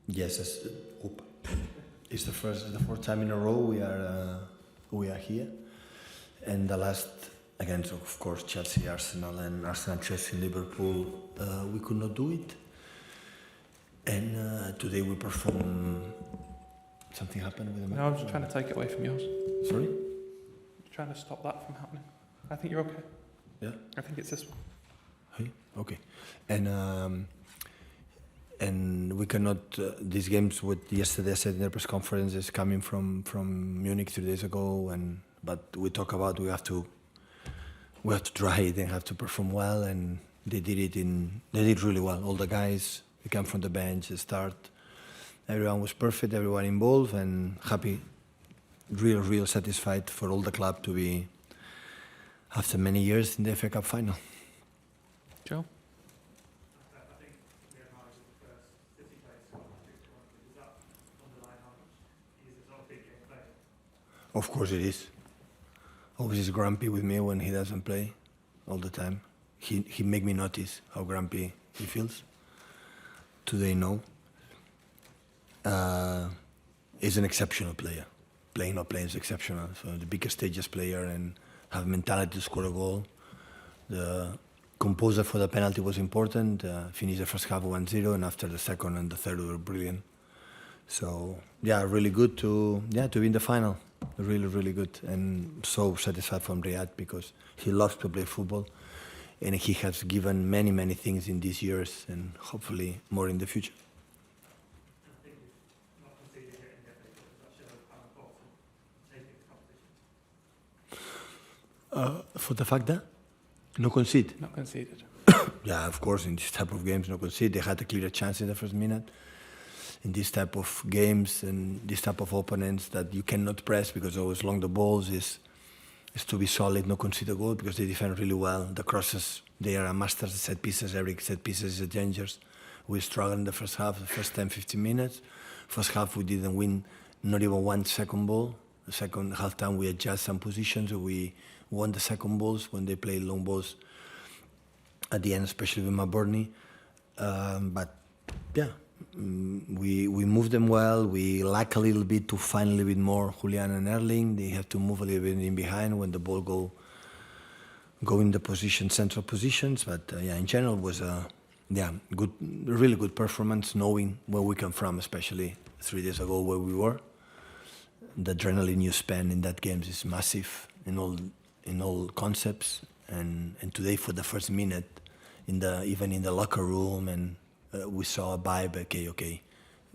Yes, it's the fourth time in a row we are here, and the last against, of course, Chelsea, Arsenal, and Arsenal, Chelsea, Liverpool, we could not do it, and today we perform. Something happened with the mic? No, I'm just trying to take it away from yours. Sorry? Trying to stop that from happening. I think you're okay. Yeah. I think it's this one. Hey? Okay. And we cannot. These games, what yesterday I said in the press conference, is coming from Munich 3 days ago, but we talk about we have to try it and have to perform well, and they did really well. All the guys, they come from the bench, they start. Everyone was perfect, everyone involved, and happy, real satisfied for all the club to be after many years in the FA Cup final. Joe? I think Real Madrid was the first City player to score a hat-trick tournament. Does that underline how much he is a sort of big game player? Of course it is. Always is grumpy with me when he doesn't play all the time. He make me notice how grumpy he feels. Today, no. He's an exceptional player. Playing or playing is exceptional. So the biggest stages player and have mentality to score a goal. The composure for the penalty was important. Finished the first half 1-0, and after the second and the third were brilliant. So yeah, really good to be in the final. Really good, and so satisfied from Riyad because he loves to play football, and he has given many things in these years, and hopefully more in the future. For the fact that no concede. Not conceded. Yeah, of course, in this type of games, no concede. They had a clear chance in the first minute. In this type of games and this type of opponents that you cannot press because always long the balls is to be solid, no concede a goal because they defend really well. The crosses, they are a masters of set pieces. Every set piece is a danger. We struggled in the first half, the first 10-15 minutes. First half we didn't win not even one second ball. The second half time we adjust some positions. We won the second balls when they played long balls at the end, especially with Maburni. But yeah, we moved them well. We lack a little bit to find a little bit more Julian and Erling. They have to move a little bit in behind when the ball go in the position, central positions. But yeah, in general was a good, really good performance, knowing where we come from, especially 3 days ago where we were. The adrenaline you spend in that game is massive in all concepts, and today for the first minute, even in the locker room, and we saw a vibe. Okay,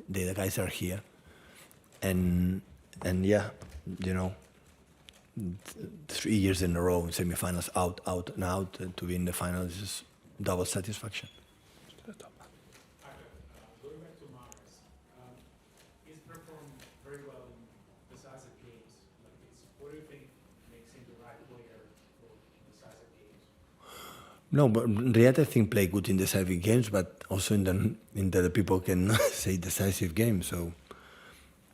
the guys are here, and yeah, 3 years in a row in semi-finals, out, to be in the finals is just double satisfaction. Going back to Mars, he's performed very well in decisive games like this. What do you think makes him the right player for decisive games? No, but Riyad I think play good in decisive games, but also in the people can say decisive games. So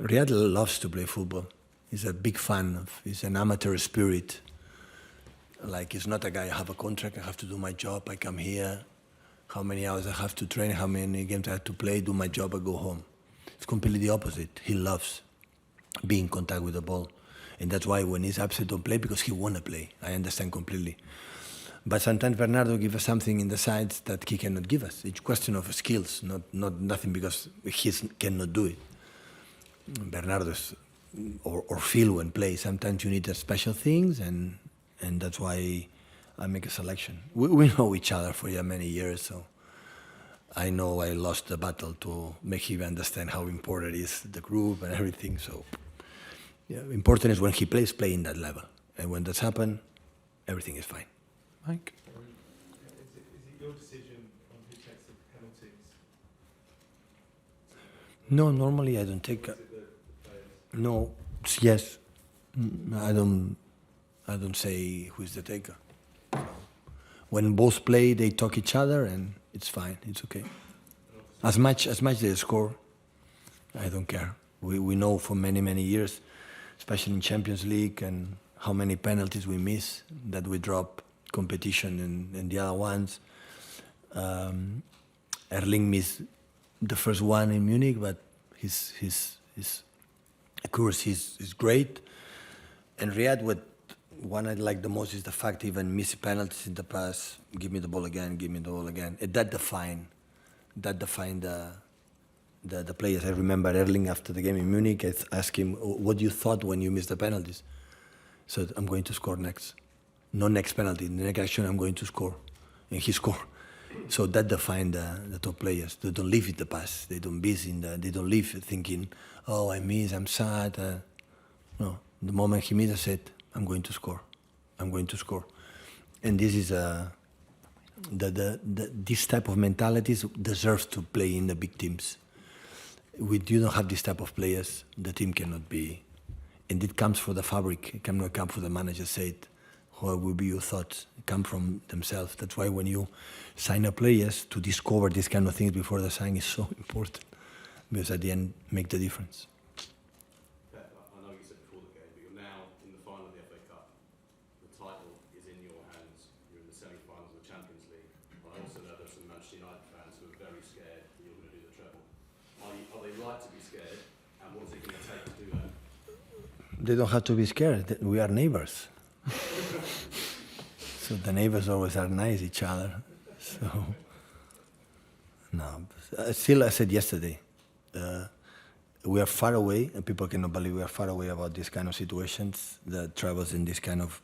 Riyad loves to play football. He's a big fan of. He's an amateur spirit. Like he's not a guy. I have a contract. I have to do my job. I come here. How many hours I have to train? How many games I have to play? Do my job. I go home. It's completely the opposite. He loves being in contact with the ball, and that's why when he's upset, don't play because he wanna play. I understand completely. But sometimes Bernardo gives us something in the sides that he cannot give us. It's a question of skills, not nothing because he cannot do it. Bernardo's or feel when play. Sometimes you need special things, and that's why I make a selection. We know each other for many years, so I know I lost the battle to make him understand how important it is, the group and everything. So yeah, important is when he plays, play in that level. And when that's happened, everything is fine. Mike? Is it your decision on who takes the penalties? No, normally I don't take. No, yes, I don't say who is the taker. When both play, they talk each other, and it's fine. It's okay. As much they score, I don't care. We know for many years, especially in Champions League, and how many penalties we miss that we drop competition and the other ones. Erling missed the first one in Munich, but his accuracy is great. And Riyad, one I like the most is the fact he even missed penalties in the past. Give me the ball again, give me the ball again. And that defined the players. I remember Erling after the game in Munich, I asked him, what you thought when you missed the penalties? He said, I'm going to score next. No next penalty, the next action I'm going to score. And he scored. So that defined the top players. They don't live in the past. They don't they don't live thinking, oh, I miss, I'm sad. No, the moment he missed, I said, I'm going to score. I'm going to score. And this is this type of mentalities deserves to play in the big teams. You don't have this type of players, the team cannot be. And it comes from the fabric. It cannot come from the manager said. What will be your thoughts? Come from themselves. That's why when you sign up players, to discover these kind of things before the sign is so important, because at the end make the difference. Pep, I know you said before the game, but you're now in the final of the FA Cup. The title is in your hands. You're in the semi-finals of the Champions League. But I also know there's some Manchester United fans who are very scared that you're going to do the treble. Are they right to be scared? And what is it going to take to do that? They don't have to be scared. We are neighbors. So the neighbors always are nice each other. So no, still I said yesterday, we are far away, and people cannot believe we are far away about these kind of situations. The travels in this kind of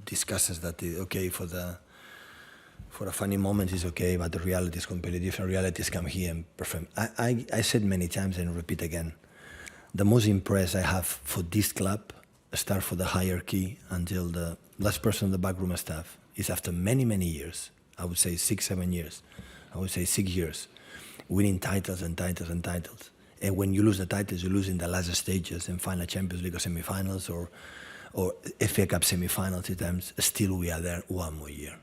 discusses that okay for a funny moment is okay, but the reality is completely different. Realities come here and perform. I said many times and repeat again, the most impressed I have for this club, start for the hierarchy until the last person in the backroom staff, is after many, many years, I would say 6, 7 years, I would say 6 years, winning titles and titles and titles. And when you lose the titles, you lose in the last stages and final Champions League or semi-finals or FA Cup semi-finals at times, still we are there one more year.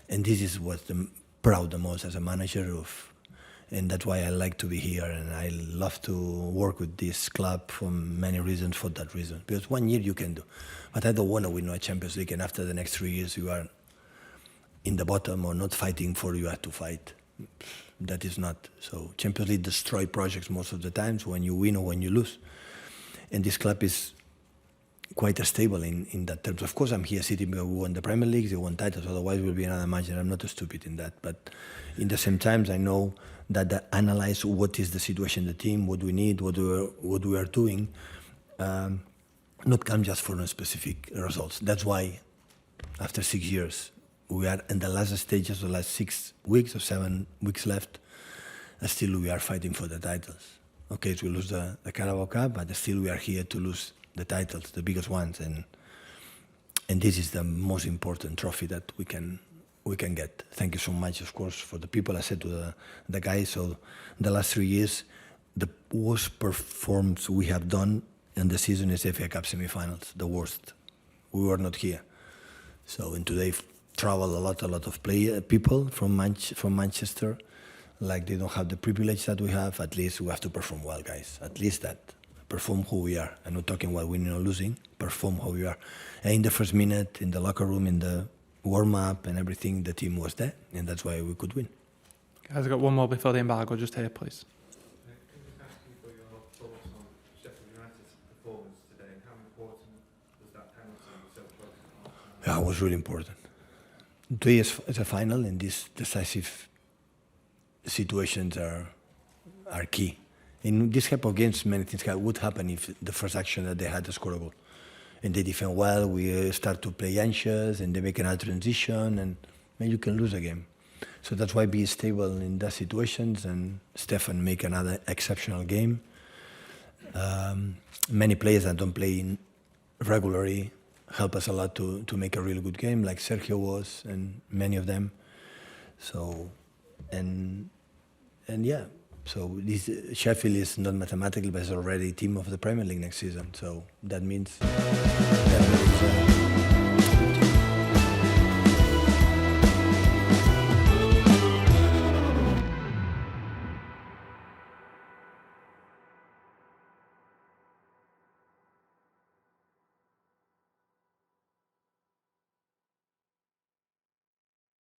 And this is what I'm proud the most as a manager of. And that's why I like to be here, and I love to work with this club for many reasons, for that reason. Because 1 year you can do. But I don't want to win a Champions League, and after the next 3 years you are in the bottom or not fighting for you have to fight. That is not. So Champions League destroy projects most of the times when you win or when you lose. And this club is quite stable in that terms. Of course, I'm here sitting because we won the Premier League, they won titles, otherwise it will be another match, and I'm not stupid in that. But in the same times, I know that I analyze what is the situation in the team, what we need, what we are doing, not come just for specific results. That's why after 6 years, we are in the last stages, the last 6 weeks or 7 weeks left, still we are fighting for the titles. Okay, so we lose the Carabao Cup, but still we are here to lose the titles, the biggest ones, and this is the most important trophy that we can get. Thank you so much, of course, for the people. I said to the guys, so the last 3 years, the worst performance we have done in the season is FA Cup semi-finals, the worst. We were not here. So, and today travel a lot of people from Manchester, like they don't have the privilege that we have. At least we have to perform well, guys. At least that. Perform who we are. I'm not talking about winning or losing. Perform who we are. And in the first minute, in the locker room, in the warm-up and everything, the team was there, and that's why we could win. Guys, I've got one more before the embargo, just here, please. Can I just ask you for your thoughts on Sheffield United's performance today, and how important was that penalty so close? Yeah, it was really important. Today is a final, and these decisive situations are key. In this type of games, many things would happen if the first action that they had to score a goal. And they defend well, we start to play anxious, and they make another transition, and then you can lose a game. So that's why be stable in those situations, and Stefan make another exceptional game. Many players that don't play regularly help us a lot to make a really good game, like Sergio was, and many of them. So, and yeah. So this Sheffield is not mathematically, but it's already team of the Premier League next season. So that means